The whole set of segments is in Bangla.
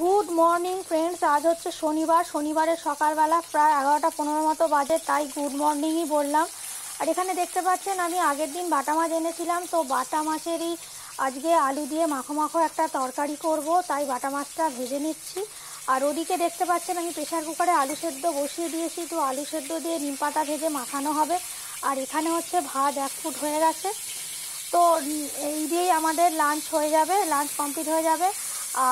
Good morning friends. আজ হচ্ছে শনিবার। শনিবারের সকালবেলা প্রায় 11টা 15 মতো বাজে, তাই গুড মর্নিংই বললাম। আর এখানে দেখতে পাচ্ছেন আমি আগের দিন বাটা মাছ এনেছিলাম, তো বাটা মাছেরই আজকে আলু দিয়ে মাখো মাখো একটা তরকারি করব, তাই বাটা মাছটা ভেজে নিচ্ছি। আর ওদিকে দেখতে পাচ্ছেন আমি প্রেশার কুকারে আলু সেদ্ধ বসিয়ে দিয়েছি, তো আলু সেদ্ধ দিয়ে নিম পাতা ভেজে মাখানো হবে। আর এখানে হচ্ছে ভাত 1 ফুট হয়ে গেছে, তো এই দিয়েই আমাদের লাঞ্চ হয়ে যাবে, লাঞ্চ কমপ্লিট হয়ে যাবে।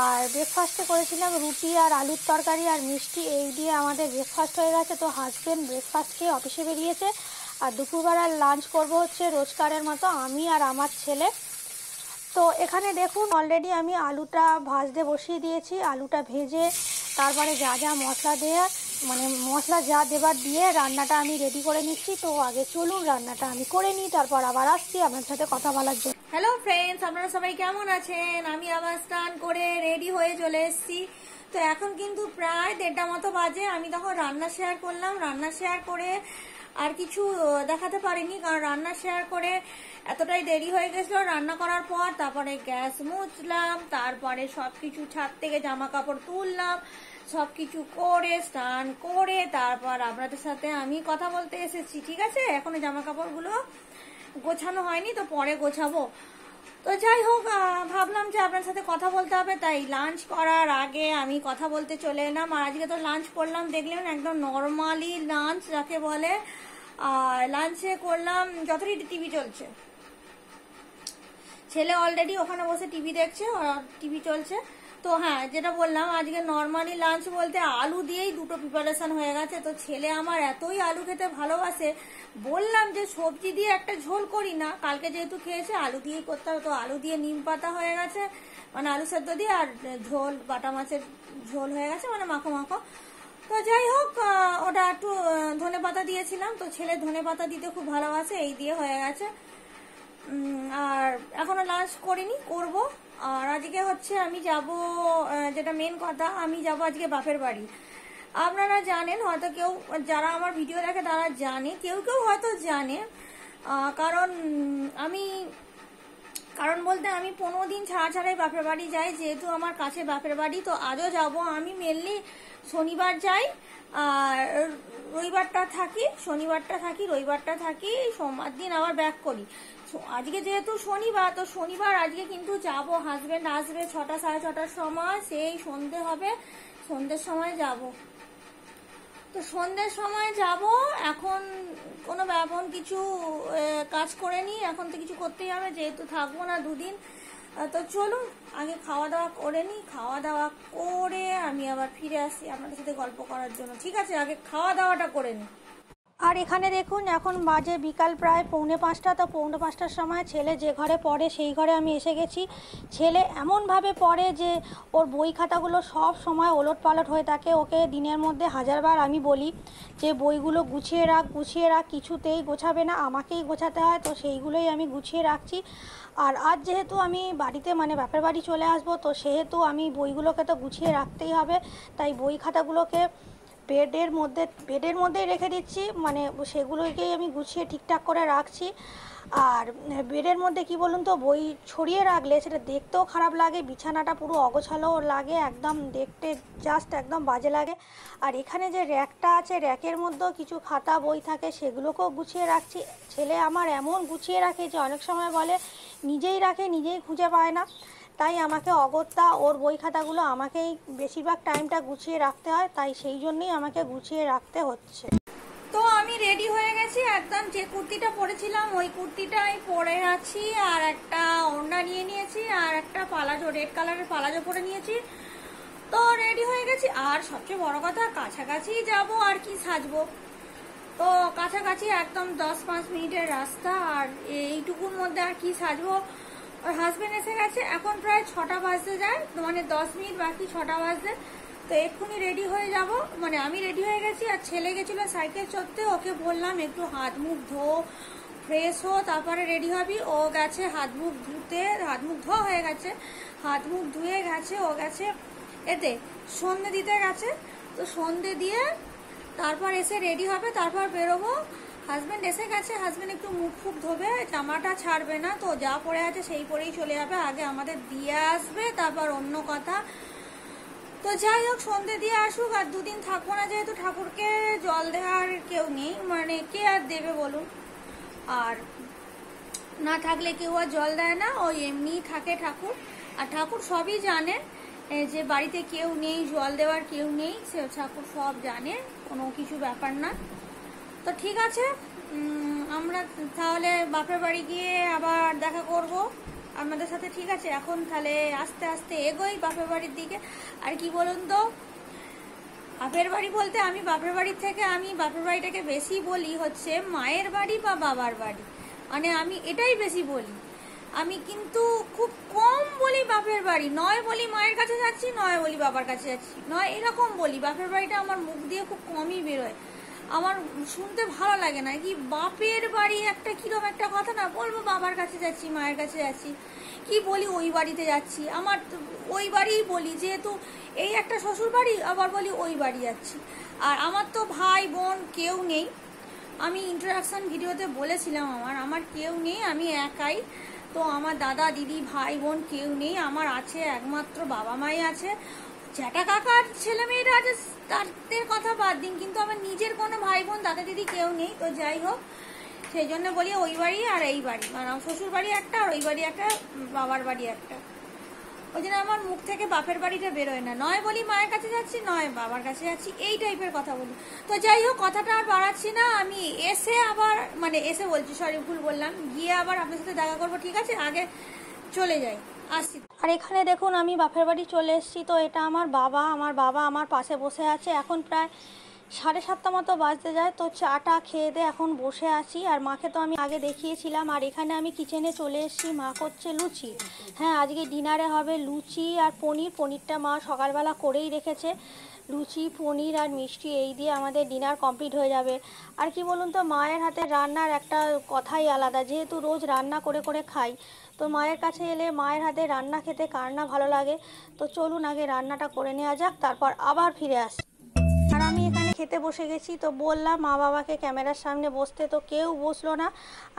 আর ব্রেকফাস্টে করেছিলাম রুটি আর আলুর তরকারি আর মিষ্টি, এই দিয়ে আমাদের ব্রেকফাস্ট হয়ে গেছে। তো হাজব্যান্ড ব্রেকফাস্ট খেয়ে অফিসে বেরিয়েছে, আর দুপুরবেলার লাঞ্চ করব হচ্ছে রোজকারের মতো আমি আর আমার ছেলে। তো এখানে দেখুন অলরেডি আমি আলুটা ভাজতে বসিয়ে দিয়েছি। আলুটা ভেজে তারপরে যা যা মশলা দেওয়ার মশলা যা দেবার দিয়ে রান্নাটা আমি রেডি করে নিচ্ছি। তো আগে চলুন রান্নাটা আমি করে নিই, তারপর আবার আসছি আপনার সাথে কথা বলার জন্য। হ্যালো ফ্রেন্ডস, আপনারা সবাই কেমন আছেন? আমি আবার স্নান করে রেডি হয়ে চলে এসেছি। তো এখন কিন্তু প্রায় 1:30 মতো বাজে। আমি তখন রান্না শেয়ার করলাম, রান্না শেয়ার করে আর কিছু দেখাতে পারিনি, কারণ রান্না শেয়ার করে এতটাই দেরি হয়ে গেছিল। রান্না করার পর তারপরে গ্যাস মুছলাম, তারপরে সবকিছু ছাদ থেকে জামা কাপড় তুললাম, সবকিছু করে স্নান করে তারপর আপনাদের সাথে আমি কথা বলতে এসেছি। ঠিক আছে, এখনো জামা কাপড়গুলো গোছানো হয়নি, তো পরে গোছাবো। তো যাই হোক, ভাবলাম যে আপনার সাথে কথা বলতে হবে, তাই লাঞ্চ করার আগে আমি কথা বলতে চলে এলাম। আর আজকে তো লাঞ্চ করলাম, দেখলেন একদম নর্মালি লাঞ্চ যাকে বলে। আর লাঞ্চে করলাম যথারীতি টিভি চলছে, ছেলে অলরেডি ওখানে বসে টিভি দেখছে, টিভি চলছে। তো হ্যাঁ, যেটা বললাম আজকে নর্মালি লাঞ্চ বলতে আলু দিয়েই দুটো প্রিপারেশন হয়ে গেছে। তো ছেলে আমার এতই আলু খেতে ভালোবাসে, বললাম যে সবজি দিয়ে একটা ঝোল করি না, কালকে যেহেতু খেয়েছে আলু দিয়েই করতে হবে। তো আলু দিয়ে নিম পাতা হয়ে গেছে, মানে আলু সেদ্ধ দিয়ে, আর ঝোল বাটা মাছের ঝোল হয়ে গেছে, মানে মাখো মাখো। তো যাই হোক, ওটা একটু ধনে পাতা দিয়েছিলাম, তো ছেলে ধনে পাতা দিতে খুব ভালোবাসে, এই দিয়ে হয়ে গেছে। আর এখনো লাঞ্চ করিনি, করব। আর আজকে হচ্ছে আমি যাব, যেটা মেন কথা, আমি যাব আজকে বাপের বাড়ি। আপনারা জানেন হয়তো, কেউ যারা আমার ভিডিও দেখে তারা জানে, কেউ কেউ হয়তো জানে। কারণ বলতে আমি 15 দিন ছাড়া ছাড়াই বাপের বাড়ি যাই, যেহেতু আমার কাছে বাপের বাড়ি। তো আজও যাব। আমি মেনলি শনিবার যাই, আর রবিবারটা থাকি, শনিবারটা থাকি, রবিবারটা থাকি, সোমবার দিন আবার ব্যাক করি। আজকে যেহেতু শনিবার, তো শনিবার আজকে কিন্তু যাব। হাজবেন্ড আসবে 6টা 6:30টার সময়, সেই সন্ধে হবে, সন্ধ্যের সময় যাব। তো সন্ধ্যের সময় যাব। এখন কিছু কাজ করে নি, এখন তো কিছু করতেই হবে, যেহেতু থাকবো না 2 দিন। তো চলুন আগে খাওয়া দাওয়া করে নি, খাওয়া দাওয়া করে আমি আবার ফিরে আসি আপনাদের সাথে গল্প করার জন্য। ঠিক আছে, আগে খাওয়া দাওয়াটা করে নি। আর এখানে দেখুন এখন বাজে বিকাল প্রায় 4:45। তো 4:45টার সময় ছেলে যে ঘরে পড়ে সেই ঘরে আমি এসে গেছি। ছেলে এমনভাবে পড়ে যে ওর বই খাতাগুলো সব সময় ওলট পালট হয়ে থাকে। ওকে দিনের মধ্যে 1000বার আমি বলি যে বইগুলো গুছিয়ে রাখ, গুছিয়ে রাখ, কিছুতেই গোছাবে না, আমাকেই গোছাতে হয়। তো সেইগুলোই আমি গুছিয়ে রাখছি। আর আজ যেহেতু আমি বাড়িতে বাপের বাড়ি চলে আসবো, তো সেহেতু আমি বইগুলোকে তো গুছিয়ে রাখতেই হবে, তাই বই খাতাগুলোকে বেডের মধ্যেই রেখে দিচ্ছি, সেগুলোকেই আমি গুছিয়ে ঠিকঠাক করে রাখছি। আর বেডের মধ্যে কি বলুন তো, বই ছড়িয়ে রাখলে সেটা দেখতেও খারাপ লাগে, বিছানাটা পুরো অগোছালো লাগে, একদম দেখতে জাস্ট একদম বাজে লাগে। আর এখানে যে র্যাকটা আছে, র্যাকের মধ্যেও কিছু খাতা বই থাকে, সেগুলোকেও গুছিয়ে রাখছি। ছেলে আমার এমন গুছিয়ে রাখে যে অনেক সময় বলে নিজেই রাখে, নিজেই খুঁজে পায় না, তাই আমাকে অগত্যা ওর বই খাতাগুলো আমাকেই বেশিরভাগ টাইমটা গুছিয়ে রাখতে হয়, তাই সেই জন্যই আমাকে গুছিয়ে রাখতে হচ্ছে। তো আমি রেডি হয়ে গেছি, একদম যে কুর্তিটা পরেছিলাম ওই কুর্তিটাই পরে আছি, আর একটা ওড়না নিয়ে নিয়েছি, আর একটা পালাজো, রেড কালারের পালাজো পরে নিয়েছি। তো রেডি হয়ে গেছি। আর সবচেয়ে বড় কথা, কাছাকাছি যাব, আর কি সাজবো। তো কাছাকাছি একদম 10-5 মিনিটের রাস্তা, আর এইটুকুর মধ্যে আর কি সাজবো। ওর হাজবেন্ড এসে গেছে, এখন প্রায় 6টা বাজতে যায়, 10 মিনিট বাকি 6টা বাজতে। তো এক্ষুনি রেডি হয়ে যাব, আমি রেডি হয়ে গেছি। আর ছেলে গেছিলো সাইকেল চড়তে, ওকে বললাম একটু হাত মুখ ধো, ফ্রেশ হো, তারপরে রেডি হবি। ও গেছে হাত মুখ ধুতে, হাত মুখ ধোয়া হয়ে গেছে, হাত মুখ ধুয়ে গেছে, ও গেছে এতে সন্ধে দিতে গেছে। তো সন্ধে দিয়ে তারপর এসে রেডি হবে, তারপর বেরোবো। হাজবেন্ড এসে গেছে, হাজবেন্ড একটু মুখ ফুক ধোবে, জামাটা ছাড়বে না, তো যা পরে আছে সেই পরেই চলে যাবে। আগে আমাদের দিয়ে আসবে, তারপর অন্য কথা। তো যাই হোক, সন্ধে দিয়ে আসুক, আর দুদিন থাকবো না, যেহেতু ঠাকুরকে জল দেওয়ার কেউ নেই, মানে কে আর দেবে বলুন, আর না থাকলে কেউ আর জল দেয় না, ওই এমনিই থাকে ঠাকুর। আর ঠাকুর সবই জানে যে বাড়িতে কেউ নেই, জল দেওয়ার কেউ নেই, সে ঠাকুর সব জানে, কোনো কিছু ব্যাপার না। তো ঠিক আছে, আমরা তাহলে বাপের বাড়ি গিয়ে আবার দেখা করব আপনাদের সাথে, ঠিক আছে? এখন তাহলে আস্তে আস্তে এগোই বাপের বাড়ির দিকে। আর কি বলুন তো, বাপের বাড়ি বলতে আমি বাপের বাড়ির থেকে আমি বাপের বাড়িটাকে বেশি বলি হচ্ছে মায়ের বাড়ি বা বাবার বাড়ি, মানে আমি এটাই বেশি বলি। আমি কিন্তু খুব কম বলি বাপের বাড়ি, নয় বলি মায়ের কাছে যাচ্ছি, নয় বলি বাবার কাছে যাচ্ছি, নয় এরকম বলি। বাপের বাড়িটা আমার মুখ দিয়ে খুব কমই বেরোয়, আমার শুনতে ভালো লাগে না। কি বাপের বাড়ি একটা কিরকম একটা কথা না, বলবো বাবার কাছে যাচ্ছি, মায়ের কাছে যাচ্ছি, কি বলি ওই বাড়িতে যাচ্ছি, আমার ওই বাড়িই বলি, যেহেতু এই একটা শ্বশুর বাড়ি, আবার বলি ওই বাড়ি যাচ্ছি। আর আমার তো ভাই বোন কেউ নেই, আমি ইন্ট্রোডাকশন ভিডিওতে বলেছিলাম আমার কেউ নেই, আমি একাই। তো আমার দাদা দিদি ভাই বোন কেউ নেই, আমার আছে একমাত্র বাবা মাই আছে, জ্যাঠা কাকার ছেলে মেয়েরা আছে, তাদের কথা বাদ দিন, কিন্তু আমার নিজের কোনো ভাই বোন দাদা দিদি কেউ নেই। তো যাই হোক, সেই জন্য বলি ওই বাড়ি আর এই বাড়ি, মানে আমার শ্বশুর বাড়ি একটা আর ওই বাড়ি একটা, বাবার বাড়ি একটা। ওই জন্য আমার মুখ থেকে বাপের বাড়িটা বেরোয় না, নয় বলি মায়ের কাছে যাচ্ছি, নয় বাবার কাছে যাচ্ছি, এই টাইপের কথা বলি। তো যাই হোক, কথাটা আর বাড়াচ্ছি না, আমি এসে আবার, মানে এসে বলছি, সরি ভুল বললাম, গিয়ে আবার আপনার সাথে দেখা করবো, ঠিক আছে? আগে চলে যাই, আসছি। আর এখানে দেখুন আমি বাপের বাড়ি চলে এসেছি। তো এটা আমার বাবা আমার পাশে বসে আছে। এখন প্রায় 7:30 মতো বাজতে যায়। তো চাটা খেয়ে দিয়ে এখন বসে আছি। আর মাকে তো আমি আগে দেখিয়েছিলাম। আর এখানে আমি কিচেনে চলে এসেছি, মা করছে লুচি। হ্যাঁ, আজকে ডিনারে হবে লুচি আর পনিরটা মা সকালবেলা করেই রেখেছে। লুচি পনির আর মিষ্টি এই দিয়ে আমাদের ডিনার কমপ্লিট হয়ে যাবে। আর কি বলুন তো, মায়ের হাতে রান্নার একটা কথাই আলাদা, যেহেতু রোজ রান্না করে করে খাই। তো মায়ের কাছে এলে মায়ের হাতে রান্না খেতে কার না ভালো লাগে। তো চলুন আগে রান্নাটা করে নেওয়া যাক, তারপর আবার ফিরে আসি। আর আমি এখানে খেতে বসে গেছি। তো বললাম মা বাবাকে ক্যামেরার সামনে বসতে, তো কেউ বসলো না,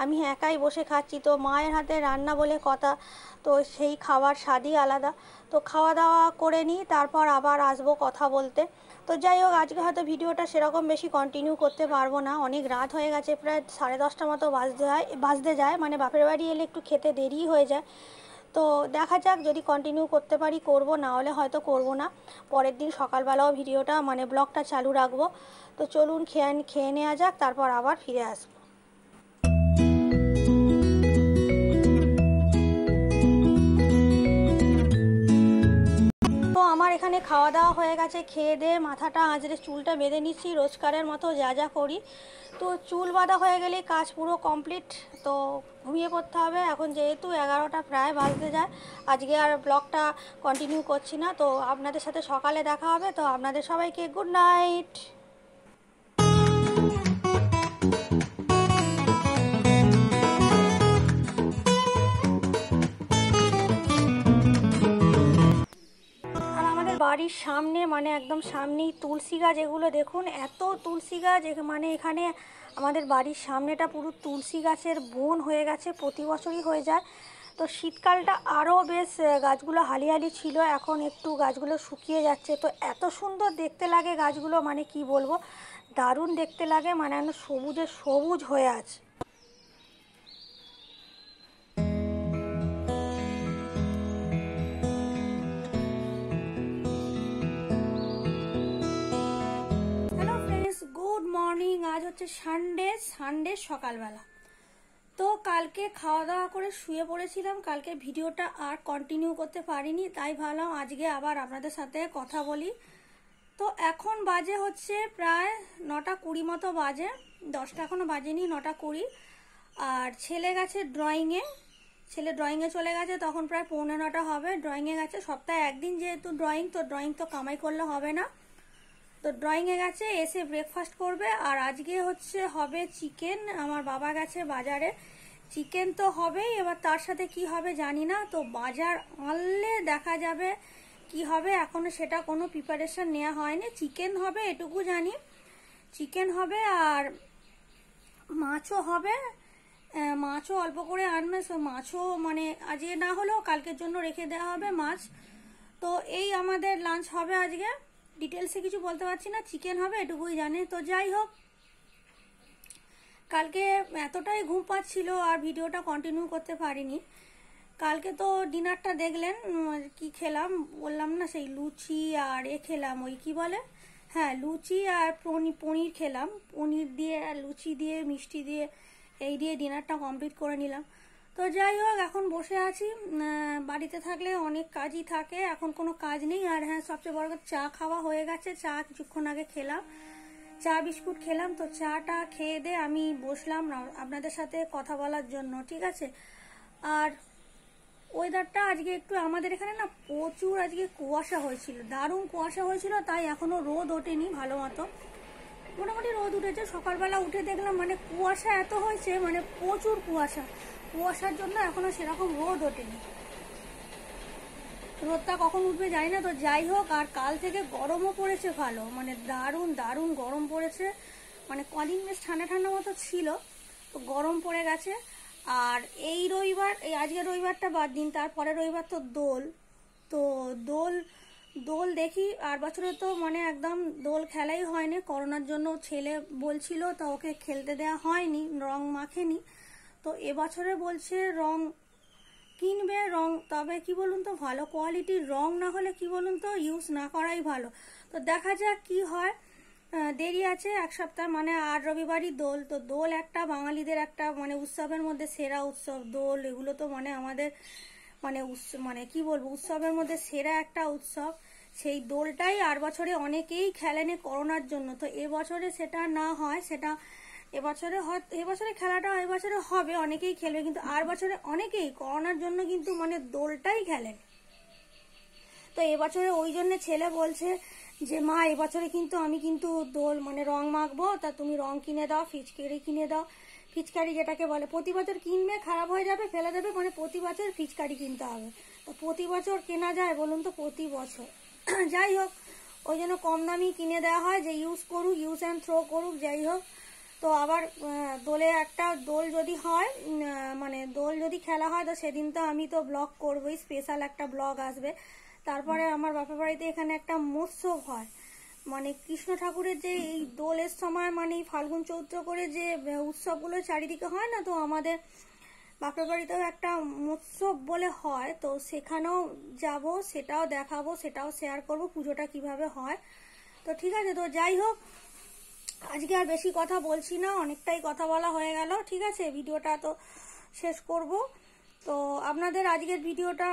আমি একাই বসে খাচ্ছি। তো মায়ের হাতে রান্না বলে কথা, তো সেই খাওয়ার স্বাদই আলাদা। তো খাওয়া দাওয়া করে নিই, তারপর আবার আসবো কথা বলতে। তো যাই হোক, আজকে হয়তো ভিডিওটা সেরকম বেশি কন্টিনিউ করতে পারবো না, অনেক রাত হয়ে গেছে, প্রায় 10:30 মতো বাজতে যায়, মানে বাপের বাড়ি এলে একটু খেতে দেরি হয়ে যায়। তো দেখা যাক, যদি কন্টিনিউ করতে পারি করব, না হলে হয়তো করব না। পরের দিন সকালবেলাও ভিডিওটা মানে ব্লগটা চালু রাখবো। তো চলুন খেয়ে নেওয়া যাক, তারপর আবার ফিরে আসবো। তো আমার এখানে খাওয়া দাওয়া হয়ে গেছে, খেয়ে দিয়ে মাথাটা আঁচড়ে চুলটা বেঁধে নিচ্ছি, রোজকারের মতো যা যা করি। তো চুল বাঁধা হয়ে গেলে কাজ পুরো কমপ্লিট। তো ঘুমিয়ে পড়তে হবে। এখন যেহেতু 11টা প্রায় বাজতে যায়, আজকে আর ব্লগটা কন্টিনিউ করছি না। তো আপনাদের সাথে সকালে দেখা হবে। তো আপনাদের সবাইকে গুড নাইট। আর আমাদের বাড়ির সামনে, মানে একদম সামনেই তুলসী গাছ, এগুলো দেখুন এত তুলসী গাছ, মানে এখানে আমাদের বাড়ির সামনেটা পুরো তুলসী গাছের বন হয়ে গেছে, প্রতি বছরই হয়ে যায়। তো শীতকালটা আরও বেশ গাছগুলো হালিহালি ছিল, এখন একটু গাছগুলো শুকিয়ে যাচ্ছে। তো এত সুন্দর দেখতে লাগে গাছগুলো, মানে কি বলবো, দারুণ দেখতে লাগে, মানে একদম সবুজে সবুজ হয়ে আছে। Good morning. আজ হচ্ছে সানডে সকালবেলা। তো কালকে খাওয়া দাওয়া করে শুয়ে পড়েছিলাম, কালকে ভিডিওটা আর কন্টিনিউ করতে পারিনি, তাই ভাবলাম আজকে আবার আপনাদের সাথে কথা বলি। তো এখন বাজে হচ্ছে প্রায় 9:20 মতো বাজে, 10টা এখনো বাজেনি, 9:20। আর ছেলে গেছে ড্রয়িংয়ে চলে গেছে, তখন প্রায় 8:45 হবে। ড্রয়িংয়ে গেছে, সপ্তাহে একদিন যেহেতু ড্রয়িং তো কামাই করলে হবে না। তো ড্রয়িংয়ে গেছে, এসে ব্রেকফাস্ট করবে। আর আজকে হবে চিকেন, আমার বাবা গেছে বাজারে, চিকেন তো হবেই, এবার তার সাথে কি হবে জানি না। তো বাজার আনলে দেখা যাবে কি হবে, এখনো সেটা কোনো প্রিপারেশন নেওয়া হয়নি। চিকেন হবে এটুকু জানি, চিকেন হবে আর মাছও হবে। মাছও অল্প করে আনবে, মাছও মানে আজকে না হলেও কালকের জন্য রেখে দেওয়া হবে মাছ। তো এই আমাদের লাঞ্চ হবে আজকে। ডিটেলসে কিছু বলতে পারছি না, চিকেন হবে এটুকুই জানি। তো যাই হোক, কালকে এতটাই ঘুম পাচ্ছিল আর ভিডিওটা কন্টিনিউ করতে পারিনি। কালকে তো ডিনারটা দেখলেন কি খেলাম, বললাম না সেই লুচি আর খেলাম, ওই কি বলে, হ্যাঁ লুচি আর পনির খেলাম। পনির দিয়ে আর লুচি দিয়ে মিষ্টি দিয়ে এই দিয়ে ডিনারটা কমপ্লিট করে নিলাম। তো যাই হোক, এখন বসে আছি। বাড়িতে থাকলে অনেক কাজই থাকে, এখন কোনো কাজ নেই। আর হ্যাঁ, সবচেয়ে বড় কথা, চা খাওয়া হয়ে গেছে। চা কিছুক্ষণ আগে খেলাম, চা বিস্কুট খেলাম। তো চাটা খেয়ে দিয়ে আমি বসলাম আপনাদের সাথে কথা বলার জন্য, ঠিক আছে। আর ওয়েদারটা আজকে একটু আমাদের এখানে না প্রচুর আজকে কুয়াশা হয়েছিল, দারুণ কুয়াশা হয়েছিল, তাই এখনো রোদ ওঠেনি ভালো মতো। মোটামুটি রোদ উঠেছে, সকালবেলা উঠে দেখলাম মানে কুয়াশা এত হয়েছে, মানে প্রচুর কুয়াশার জন্য এখনো সেরকম রোদ ওঠেনি। রোদটা কখন উঠবে জানি না। তো যাই হোক, আর কাল থেকে গরমও পড়েছে ভালো, মানে দারুণ দারুণ গরম পড়েছে। মানে কদিন বেশ ঠান্ডা ঠান্ডা মতো ছিল, তো গরম পড়ে গেছে। আর এই রবিবার, এই আজকের রবিবারটা বাদ দিন, তারপরে রবিবার তো দোল। তো দোল দেখি। আর বছরে তো মানে একদম দোল খেলাই হয়নি, করোনার জন্য ছেলে বলছিল, তো ওকে খেলতে দেওয়া হয়নি, রং মাখেনি। তো এবছরে বলছে রং কিনবে, রং, তবে কি বলুন তো, ভালো কোয়ালিটির রং না হলে কি বলুন তো ইউজ না করাই ভালো। তো দেখা যাক কি হয়, দেরি আছে এক সপ্তাহ, মানে আর রবিবারই দোল। তো দোল একটা বাঙালিদের একটা মানে উৎসবের মধ্যে সেরা উৎসব দোল। এগুলো তো মানে আমাদের মানে কি বলবো, উৎসবের মধ্যে সেরা একটা উৎসব। সেই দোলটাই আর বছরে অনেকেই খেলেনি করোনার জন্য। তো এবছরে সেটা না হয়, সেটা এবছরে খেলাটা এবছরে হবে, অনেকেই খেলবে, কিন্তু আর বছরে অনেকেই করোনার জন্য কিন্তু মানে দোলটাই খেলেন। তো এবছরে ওই জন্য ছেলে বলছে যে মা এবছরে কিন্তু আমি কিন্তু দোল মানে রং মাখবো, তা তুমি রং কিনে দাও, ফিচকারি কিনে দাও। ফিচকারি যেটাকে বলে, প্রতি বছর কিনবে খারাপ হয়ে যাবে ফেলে দেবে, মানে প্রতি বছর ফিচকারি কিনতে হবে। তো প্রতি বছর কেনা যায় বলুন তো, প্রতি বছর। যাই হোক, ওই জন্য কম দামি কিনে দেওয়া হয় যে ইউজ করুক, ইউজ অ্যান্ড থ্রো করুক। যাই হোক, তো আবার দোলে একটা দোল যদি হয়, মানে দোল যদি খেলা হয়, তো সেদিন তো আমি তো ব্লগ করবোই, স্পেশাল একটা ব্লগ আসবে। তারপরে আমার বাপের বাড়িতে এখানে একটা মৎস্যব হয়, মানে কৃষ্ণ ঠাকুরের যে এই দোলের সময় মানে ফাল্গুন চৈত্র করে যে উৎসবগুলো চারিদিকে হয় না, তো আমাদের বাপের বাড়িতেও একটা মৎস্যব বলে হয়। তো সেখানেও যাব, সেটাও দেখাবো, সেটাও শেয়ার করব পুজোটা কিভাবে হয়। তো ঠিক আছে, তো যাই হোক, আজকে আর বেশি কথা বলছি না, অনেকটাই কথা বলা হয়ে গেল, ঠিক আছে। ভিডিওটা তো শেষ করব। তো আপনাদের আজকের ভিডিওটা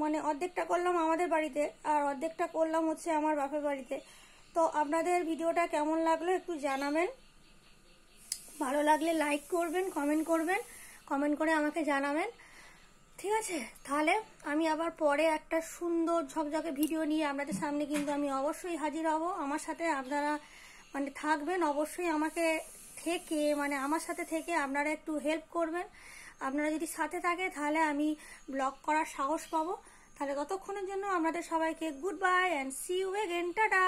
মানে অর্ধেকটা করলাম আমাদের বাড়িতে, আর অর্ধেকটা করলাম হচ্ছে আমার বাপের বাড়িতে। তো আপনাদের ভিডিওটা কেমন লাগলো একটু জানাবেন, ভালো লাগলে লাইক করবেন, কমেন্ট করে আমাকে জানাবেন, ঠিক আছে। তাহলে আমি আবার পরে একটা সুন্দর ঝকঝকে ভিডিও নিয়ে আপনাদের সামনে কিন্তু আমি অবশ্যই হাজির হব। আমার সাথে আপনারা মানে থাকবেন অবশ্যই, আমার সাথে থেকে আপনারা একটু হেল্প করবেন। আপনারা যদি সাথে থাকে তাহলে আমি ব্লগ করার সাহস পাবো। তাহলে ততক্ষণের জন্য আপনাদের সবাইকে good bye and see you again, tata.